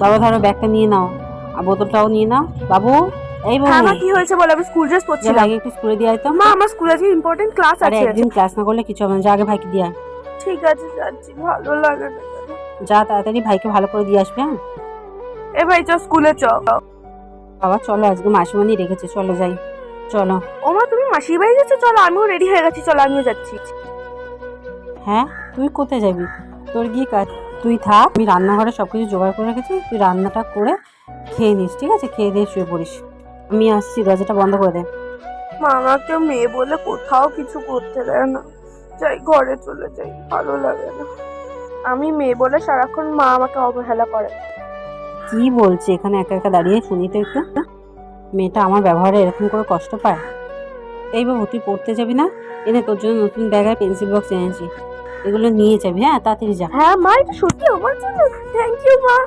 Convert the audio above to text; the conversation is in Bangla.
বাবা ধরো ব্যাগটা নিয়ে নাও, আর বোতলটাও নিয়ে নাও। বাবু, এই বাবু, হ্যাঁ মা, কি হয়েছে বলো? আমি স্কুল ড্রেস যা পরছিলাম। ভাইকে একটু স্কুলে দিয়ে আয় তো। মা, আমার স্কুলে আজকে ইম্পর্টেন্ট ক্লাস আরে আছে। একদিন ক্লাস না করলে কিছু হবে না, যা আগে ভাইকে দিয়ে আয়। ঠিক আছে, যাচ্ছি। ভালো লাগে না। যা তাড়াতাড়ি ভাইকে ভালো করে দিয়ে আসবে। হ্যাঁ এ ভাই, চ স্কুলে চ। বাবা চলো, আজকে মাসিমানি রেখেছে, চলো যাই, চলো। ও মা, তুমি মাসির বাড়ি যাচ্ছ? চলো, আমিও রেডি হয়ে গেছি, চলো আমিও যাচ্ছি। হ্যাঁ, তুই কোথায় যাবি? তোর গিয়ে কাজ, তুই থাক, আমি রান্নাঘরে সবকিছু জোগাড় করে রেখেছি, তুই রান্নাটা করে খেয়ে নিস, ঠিক আছে? খেয়ে দিয়ে শুয়ে পড়িস, আমি আসছি, দরজাটা বন্ধ করে দে। মা, আমাকে মেয়ে বলে কোথাও কিছু করতে দেয় না। যাই, ঘরে চলে যাই, ভালো লাগে না। আমি মেয়ে বলে সারাক্ষণ মা আমাকে অবহেলা করে। কি বলছে এখানে একা একা দাঁড়িয়ে, শুনি তো একটু। মেয়েটা আমার ব্যবহারে এরকম করে কষ্ট পায়। এই বাবু, তুই পড়তে যাবি না? এনে তোর জন্য নতুন ব্যাগ আর পেন্সিল বক্স এনেছি, এগুলো নিয়ে যাবি। হ্যাঁ তাড়াতাড়ি যা। হ্যাঁ মা, এটা সত্যি আমার জন্য? থ্যাংক ইউ মা।